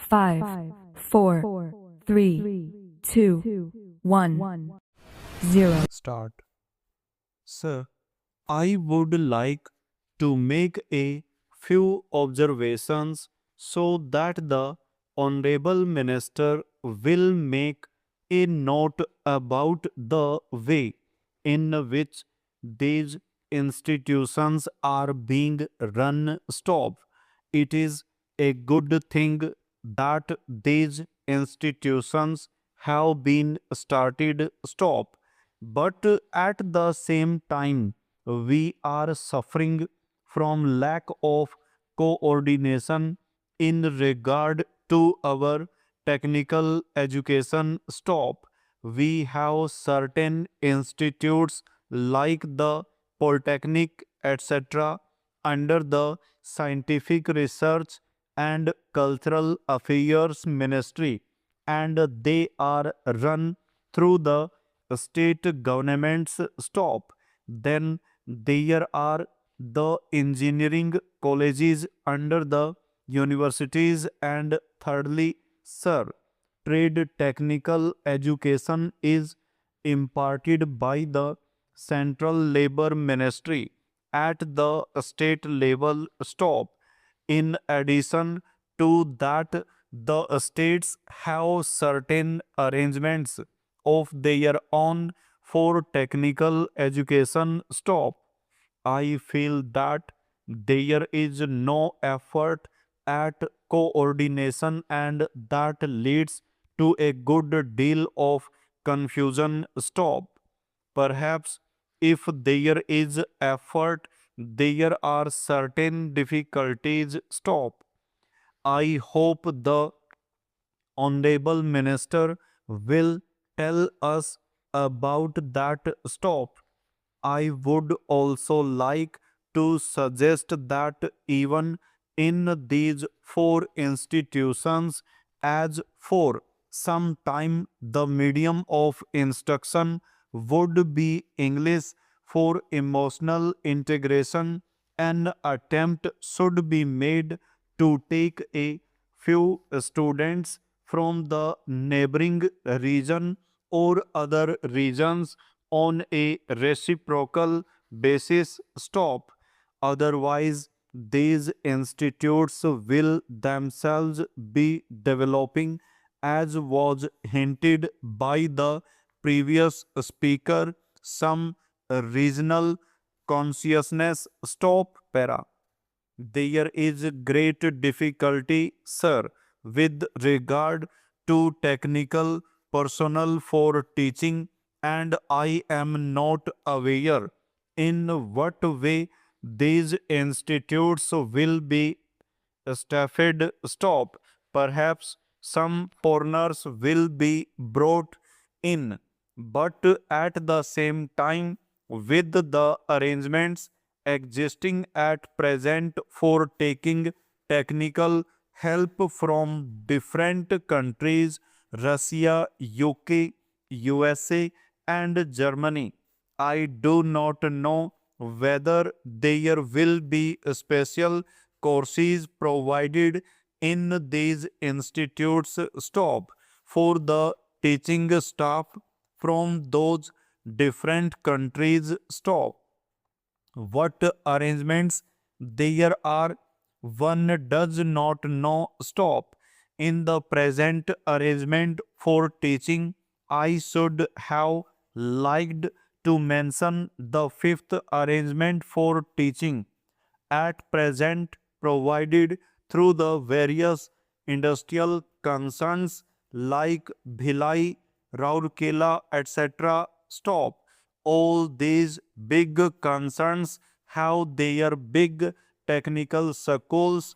5, 4, 3, 2, 1, 0. Start. Sir, I would like to make a few observations so that the Honorable Minister will make a note about the way in which these institutions are being run. Stop. It is a good thing that these institutions have been started. Stop. But at the same time, we are suffering from lack of coordination in regard to our technical education. Stop. We have certain institutes like the Polytechnic, etc., under the Scientific Research and Cultural Affairs Ministry, and they are run through the state governments. Stop. Then there are the engineering colleges under the universities, and thirdly, sir, trade technical education is imparted by the Central Labor Ministry at the state level. Stop. In addition to that, the states have certain arrangements of their own for technical education. Stop. I feel that there is no effort at coordination, and that leads to a good deal of confusion. Stop. Perhaps if there is effort, there are certain difficulties. Stop. I hope the Honorable Minister will tell us about that. Stop. I would also like to suggest that even in these four institutions, as for some time the medium of instruction would be English, for emotional integration, an attempt should be made to take a few students from the neighboring region or other regions on a reciprocal basis. Stop. Otherwise, these institutes will themselves be developing, as was hinted by the previous speaker, some regional consciousness. Stop. Para. There is great difficulty, sir, with regard to technical personnel for teaching, and I am not aware in what way these institutes will be staffed. Stop. Perhaps some foreigners will be brought in, but at the same time, with the arrangements existing at present for taking technical help from different countries, Russia, UK, USA, and Germany, I do not know whether there will be special courses provided in these institutes. Stop. For the teaching staff from those different countries. Stop. What arrangements there are, one does not know. Stop. In the present arrangement for teaching, I should have liked to mention the fifth arrangement for teaching, at present provided through the various industrial concerns like Bhilai, Rourkela, etc. Stop. All these big concerns have their big technical schools,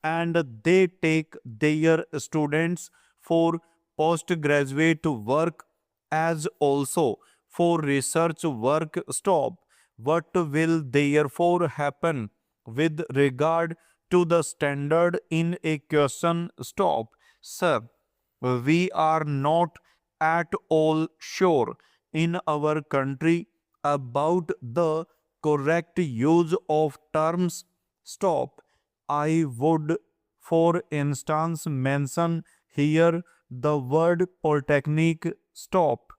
and they take their students for postgraduate work as also for research work. Stop. What will therefore happen with regard to the standard in a question? Stop. Sir, we are not at all sure in our country about the correct use of terms. Stop. I would For instance, mention here the word polytechnic. Stop.